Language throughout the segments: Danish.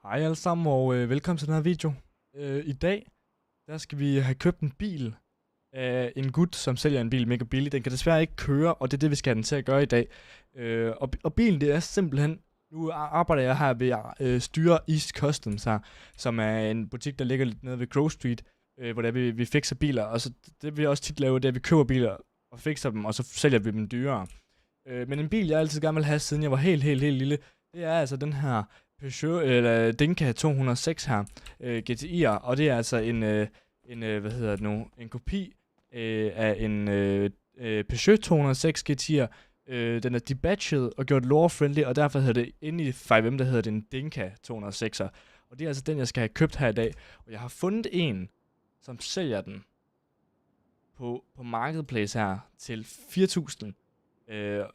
Hej alle sammen og velkommen til den her video. I dag, der skal vi have købt en bil af en gut, som sælger en bil mega billig. Den kan desværre ikke køre, og det er det, vi skal have den til at gøre i dag. Og bilen, det er simpelthen... Nu arbejder jeg her ved Styre East Customs her, som er en butik, der ligger lidt nede ved Grove Street, hvor der vi fikser biler. Og så det vi også tit laver, det er, at vi køber biler og fikser dem, og så sælger vi dem dyrere. Men en bil, jeg altid gerne vil have, siden jeg var helt lille, det er altså den her Peugeot, eller Dinka 206 her, GTI'er, og det er altså en kopi af en Peugeot 206 GTI'er. Den er debadget og gjort lore-friendly, og derfor hedder det inde i 5M, der hedder det en Dinka 206'er. Og det er altså den, jeg skal have købt her i dag. Og jeg har fundet en, som sælger den på Marketplace her til 4.000.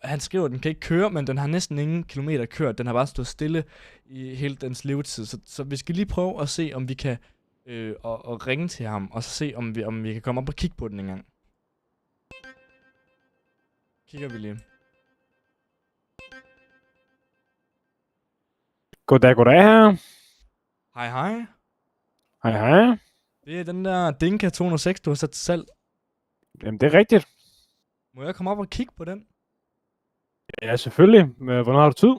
Han skriver, at den kan ikke køre, men den har næsten ingen kilometer kørt. Den har bare stået stille i hele dens levetid. Så vi skal lige prøve at se, om vi kan at ringe til ham, og så se, om vi kan komme op og kigge på den en gang. Kigger vi lige. Goddag her. Hej. Hej. Det er den der Dinka 206, du har sat til salg. Jamen, det er rigtigt. Må jeg komme op og kigge på den? Ja, selvfølgelig. Men hvornår har du tid?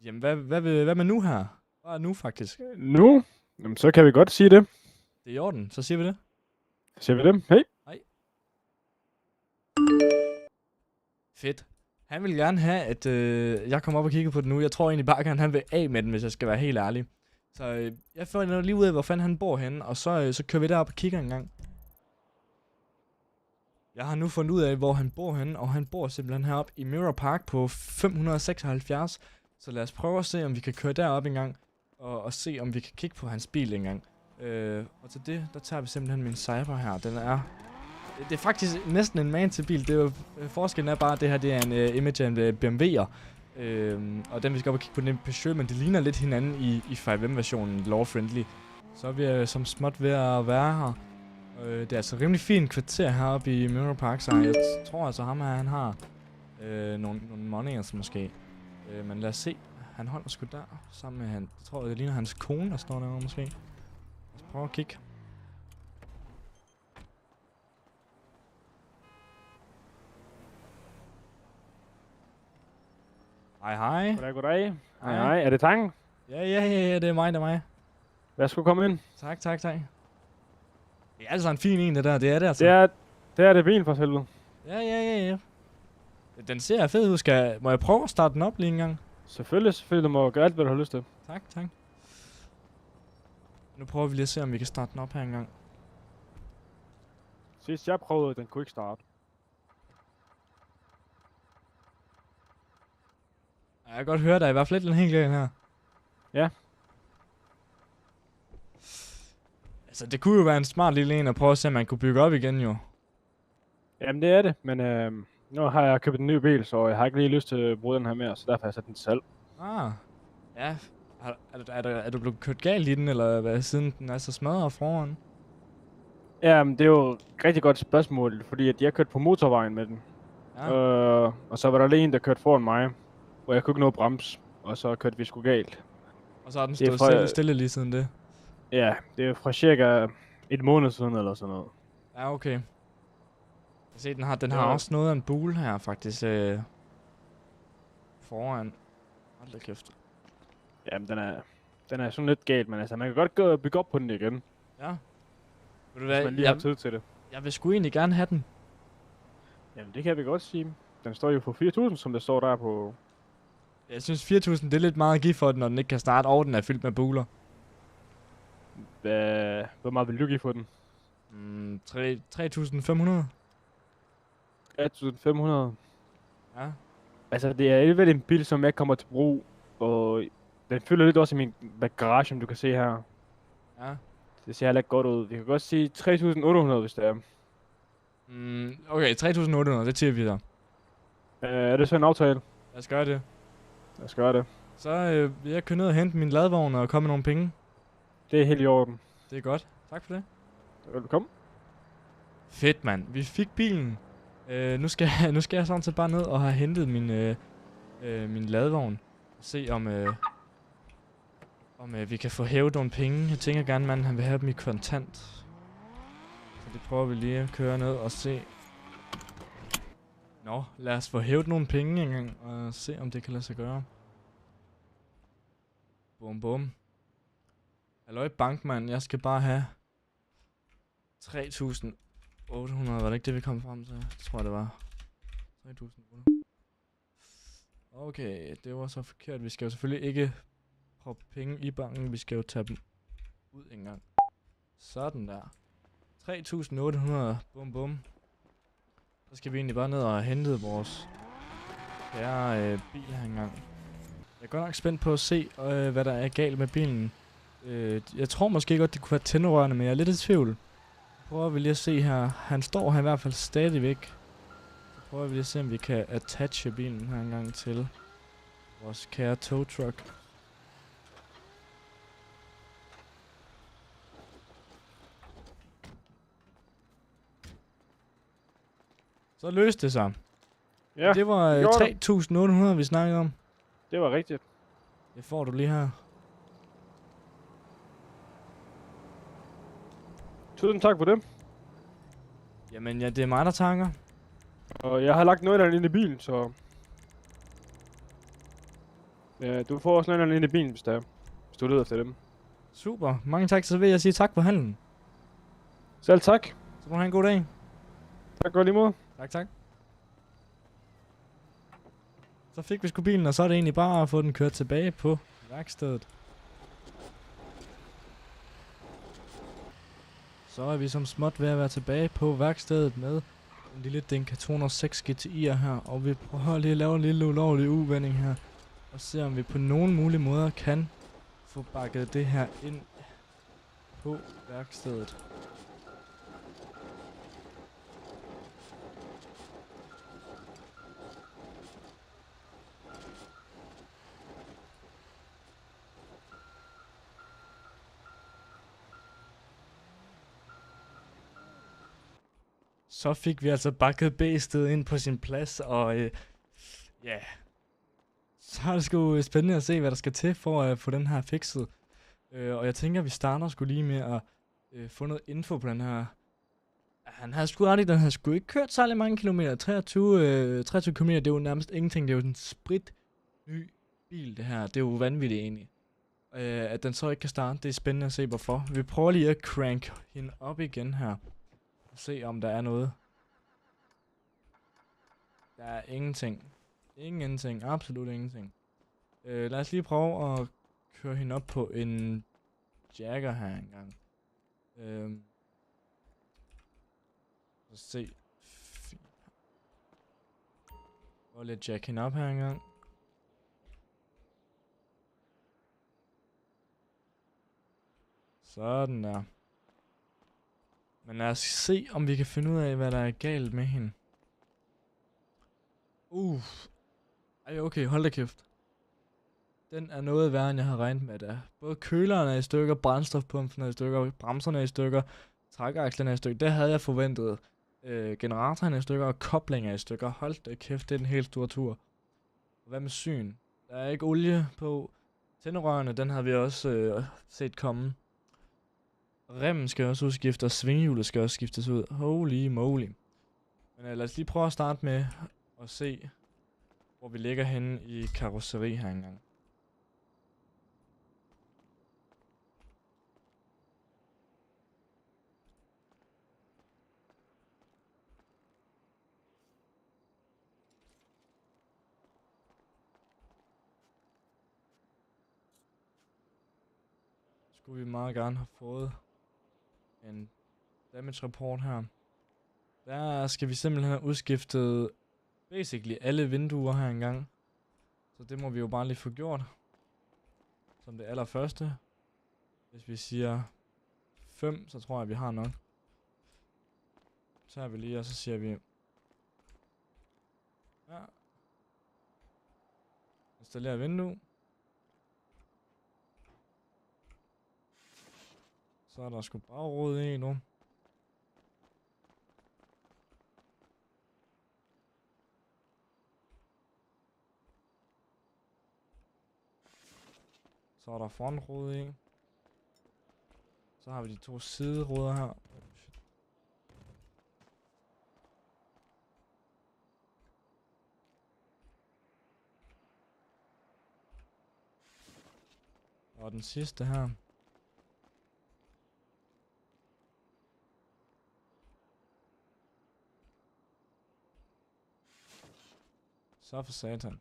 Jamen, hvad med nu her? Hvad er nu faktisk? Nu? Jamen, så kan vi godt sige det. Det er i orden, så siger vi det. Så siger vi det. Hej. Fedt. Han vil gerne have, at jeg kommer op og kigger på den nu. Jeg tror egentlig bare, at han vil af med den, hvis jeg skal være helt ærlig. Så jeg finder lige ud af, hvor fanden han bor henne, og så kører vi derop og kigger en gang. Jeg har nu fundet ud af, hvor han bor henne, og han bor simpelthen heroppe i Mirror Park på 576. Så lad os prøve at se, om vi kan køre derop en gang, og se, om vi kan kigge på hans bil en gang. Og til det, der tager vi simpelthen min Cyber her. Den er... Det er faktisk næsten en man til bil. Det er jo, forskellen er bare, at det her det er en image af en BMW'er. Og den vi skal op og kigge på, den Peugeot, men det ligner lidt hinanden i 5M-versionen, lore-friendly. Så er vi som småt ved at være her. Det er altså rimelig fint kvarter heroppe i Mirror Park, så jeg tror altså ham her, han har nogle moniers måske. Men lad os se. Han holder sgu der sammen med han. Jeg tror, det ligner hans kone, der står derovre måske. Lad os prøve at kigge. Hej. Goddag. Hej. Er det Tangen? Ja, det er mig. Værsgo, komme ind. Tak. Det er altså en fin en, det der. Det er det altså. Det er det bilen for helvede. Ja. Den ser fed ud. Må jeg prøve at starte den op lige en gang? Selvfølgelig. Du må gøre alt, hvad du har lyst til. Tak. Nu prøver vi lige at se, om vi kan starte den op her en gang. Sidst jeg prøvede, den kunne ikke starte. Jeg kan godt høre, der er i hvert fald lidt en helt galt her. Ja. Altså, det kunne jo være en smart lille en at prøve at se, om man kunne bygge op igen jo. Jamen, det er det, men nu har jeg købt en ny bil, så jeg har ikke lige lyst til at bruge den her mere, så derfor har jeg sat den til salg. Ja. Er du blevet kørt galt i den, eller hvad, siden den er så smadret foran? Jamen, det er jo et rigtig godt spørgsmål, fordi at jeg kørte på motorvejen med den. Ja. Og så var der lige en, der kørte foran mig, hvor jeg kunne ikke nå at bremse, og så kørte vi sgu galt. Og så har den stået stille lige siden det? Ja, det er fra cirka et måned siden eller sådan noget. Ja, okay. Jeg ser, den har også noget af en bule her, faktisk. Foran. Hold da kæft. Jamen, den er sådan lidt galt, men altså, man kan godt bygge op på den igen. Ja. Ved du hvad, hvis man lige har tid til det. Jeg vil sgu egentlig gerne have den. Jamen, det kan vi godt sige. Den står jo på 4.000, som der står der på... Jeg synes 4.000, det er lidt meget at give for den, når den ikke kan starte, og den er fyldt med buler. Hvor meget vil du give for den? 3.500. 3.500? Ja. Altså, det er alligevel en bil, som jeg kommer til brug, og den fylder lidt også i min garage, som du kan se her. Ja. Det ser heller ikke godt ud. Vi kan godt sige 3.800, hvis det er. Okay, 3.800, det siger vi så. Er det så en aftale? Lad os gøre det. Lad os gøre det. Så vil jeg køre ned og hente min ladvogn og komme med nogle penge. Det er helt i orden. Det er godt. Tak for det. Velkommen. Fedt, mand. Vi fik bilen. Nu skal jeg sådan set bare ned og have hentet min ladvogn. Se om om vi kan få hævet nogle penge. Jeg tænker gerne, manden han vil have dem i kontant. Så det prøver vi lige at køre ned og se. Nå, lad os få hævet nogle penge engang, og se om det kan lade sig gøre. Bum bum. Halløj bankmand, jeg skal bare have 3.800, var det ikke det vi kom frem til? Det tror jeg det var. 3.800. Okay, det var så forkert. Vi skal jo selvfølgelig ikke proppe penge i banken, vi skal jo tage dem ud engang. Sådan der. 3.800, bum bum. Så skal vi egentlig bare ned og hente vores kære bil her engang. Jeg er godt nok spændt på at se, hvad der er galt med bilen. Jeg tror måske godt, det kunne være tænderørene, men jeg er lidt i tvivl. Prøver vi lige at se her. Han står her i hvert fald stadigvæk. Så prøver vi lige at se, om vi kan attache bilen her engang til vores kære tow truck. Så løste det sig. Ja, Det var 3.800, vi snakkede om. det var rigtigt. Det får du lige her. Tusind tak for det. Jamen ja, det er mig, der tanker. Og jeg har lagt nøglerne ind i bilen, så... Ja, du får også nøglerne ind i bilen, hvis du leder efter dem. Super. Mange tak, så vil jeg sige tak for handlen. Selv tak. Så må du have en god dag. Tak godt lige måde. Tak, tak. Så fik vi sgu bilen, og så er det egentlig bare at få den kørt tilbage på værkstedet. Så er vi som småt ved at være tilbage på værkstedet med en lille Dinka 206 GTI'er her. Og vi prøver lige at lave en lille ulovlig uvending her. Og se om vi på nogen mulige måder kan få bakket det her ind på værkstedet. Så fik vi altså bakket bæstet ind på sin plads, og ja, så er det sgu spændende at se, hvad der skal til for at få den her fikset. Og jeg tænker, vi starter sgu lige med at få noget info på den her. Han har sgu ret i, den har sgu ikke kørt særlig mange kilometer. 23 kilometer, det er jo nærmest ingenting. Det er jo en sprit ny bil, det her. Det er jo vanvittigt egentlig. At den så ikke kan starte, det er spændende at se hvorfor. Vi prøver lige at crank hende op igen her. Se om der er noget. Der er ingenting. Ingenting. Absolut ingenting. Lad os lige prøve at køre hende op på en Jagger her engang. Så se. Prøv lige at jack hende op her engang. Sådan der. Men lad os se, om vi kan finde ud af, hvad der er galt med hende. Ej, okay, hold da kæft. Den er noget værre, end jeg har regnet med, der. Både køleren er i stykker, brændstofpumpen er i stykker, bremserne er i stykker, trækakslerne er i stykker. Det havde jeg forventet. Generatoren er i stykker, og koblingen er i stykker. Hold da kæft, det er en helt stor tur. Hvad med syn? Der er ikke olie på. Tænderørene, den havde vi også set komme. Remmen skal også udskiftes, og svinghjulet skal også skiftes ud. Holy moly. Men lad os lige prøve at starte med at se, hvor vi ligger henne i karosseri her engang. Skulle vi meget gerne have fået en damage report her. Der skal vi simpelthen have udskiftet basically alle vinduer her engang. Så det må vi jo bare lige få gjort. Som det allerførste. Hvis vi siger 5, så tror jeg vi har nok. Så tager vi lige, og så siger vi... Ja. Installer vindue. Så er der sgu bare råd i nu. Så er der frontrude i. Så har vi de 2 sideruder her. Shit. Og den sidste her. Så for satan.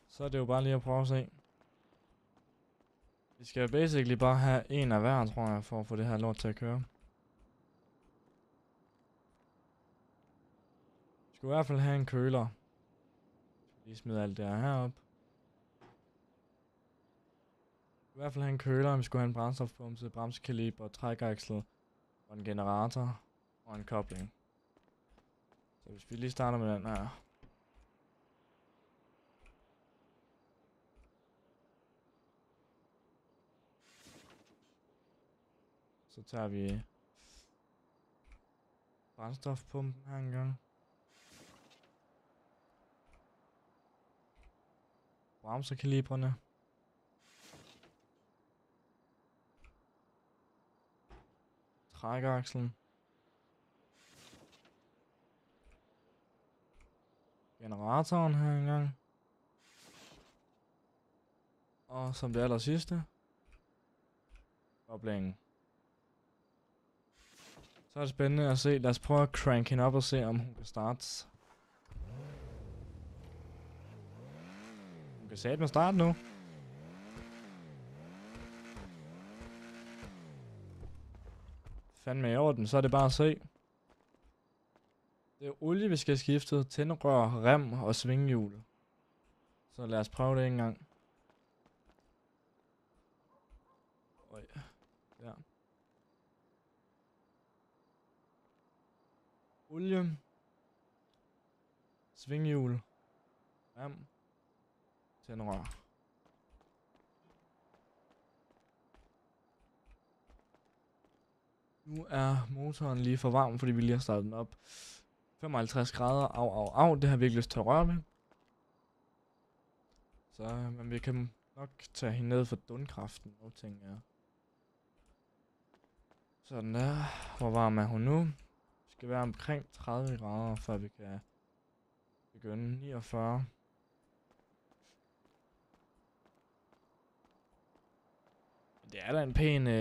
Så er det jo bare lige at prøve at se. Vi skal basically bare have en af hver, tror jeg, for at få det her lort til at køre. Vi skal i hvert fald have en køler. Lige smide alt det her herop. Vi skal i hvert fald have en køler, vi skulle have en brændstofpumpe, bremsekaliber, trækaksel og en generator og en kobling. Så hvis vi lige starter med den her. Så tager vi brændstofpumpen her en gang. Bremsekalibrene. Trækakslen. Generatoren her en gang. Og som det aller sidste. Koblingen. Så er det spændende at se. Lad os prøve at crank hende op og se, om hun kan starte. Hun kan satme starte nu. Fandme i orden, så er det bare at se. Det er olie, vi skal have skiftet. Tændrør, rem og svinghjul. Så lad os prøve det en gang. Øj. Ja. Olie. Svinghjul. Rem. Tændrør. Nu er motoren lige for varm, fordi vi lige har startet den op. 55 grader. Au. Det har vi ikke lyst til at røre med. Så, men vi kan nok tage hende ned for dundkraften. Nu tænker jeg. Sådan der. Hvor varm er hun nu? Det skal være omkring 30 grader, før vi kan begynde. 49. Det er da en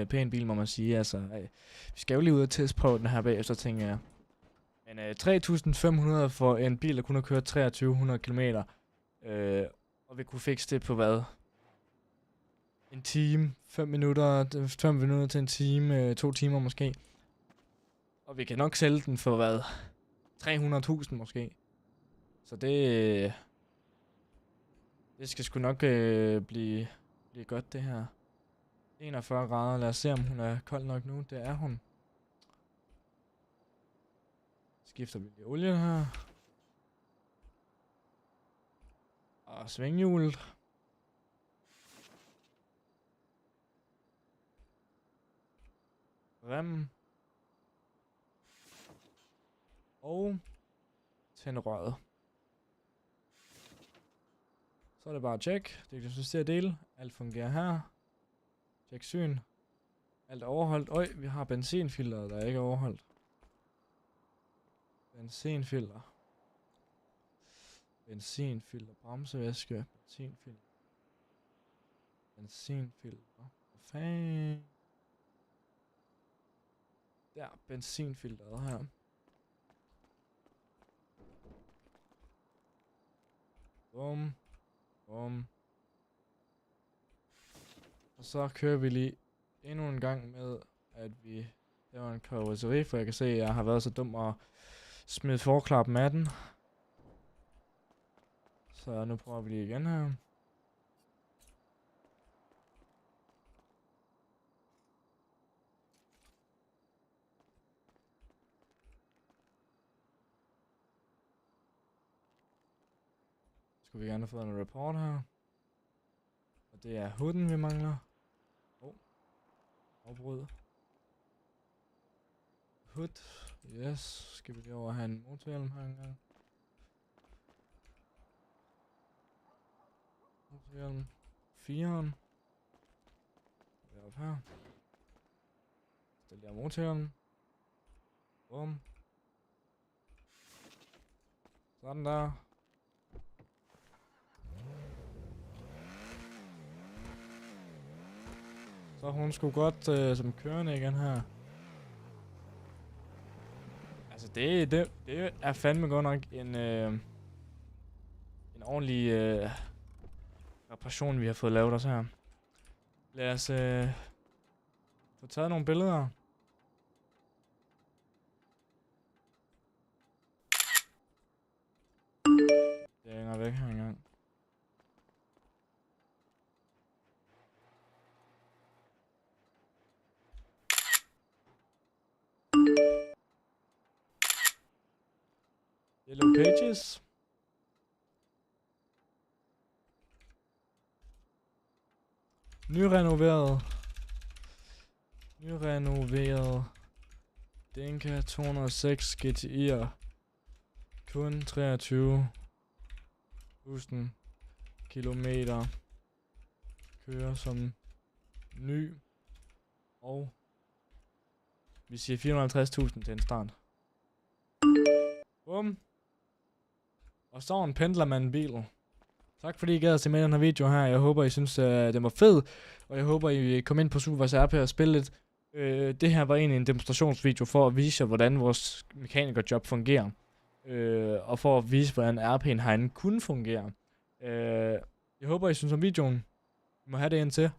pæn bil, må man sige. Altså, vi skal jo lige ud og testprøve den her bagefter, tænker jeg. Men 3.500 for en bil, der kun har kørt 2300 km. Og vi kunne fikse det på hvad? En time, 5 minutter til en time, 2 timer måske. Og vi kan nok sælge den for hvad? 300.000 måske. Så det skal sgu nok blive godt det her. 41 grader. Lad os se, om hun er kold nok nu. Det er hun. Skifter vi lige olien her. Og svinghjulet. Rem. Og tændrøret. Så er det bare at tjekke. Det kan justere del. Alt fungerer her. Tjek syn. Alt er overholdt. Øj, vi har benzinfilteret, der er ikke overholdt. Benzinfilter. Benzinfilter. Bremsevæske. Benzinfilter. Benzinfilter. Hvad fanden? Der, benzinfilteret her. Bum. Bum. Og så kører vi lige endnu en gang med, at vi laver en karosseri, for jeg kan se, at jeg har været så dum at smide forklappen af den. Så nu prøver vi lige igen her. Skulle vi gerne have fået en report her. Og det er hooden, vi mangler. Afbryd. Hood. Yes. Skal vi lige over have en motorhjelm her engang. Motorhjelm. 4'eren. Op her. Stil der motorhjelm. Bum. Sådan der. Så hun skulle godt som kørende igen her. Altså det er fandme godt nok en ordentlig reparation vi har fået lavet os her. Lad os få taget nogle billeder. Det hænger væk her engang. Yellow pages. Nyrenoveret. Nyrenoveret. Denka 206 GTI'er. Kun 23.000 kilometer. Kører som ny. Og vi siger 450.000 til en start. Bum. Og så en pendlermand-bil. Tak fordi I gad at se med i den her video her. Jeg håber I synes den var fed. Og jeg håber I kom ind på Supervisor RP og spille lidt. Det her var egentlig en demonstrationsvideo for at vise jer hvordan vores mekanikerjob fungerer. Og for at vise hvordan RP'en herinde kunne fungere. Jeg håber I synes om videoen. I må have det indtil.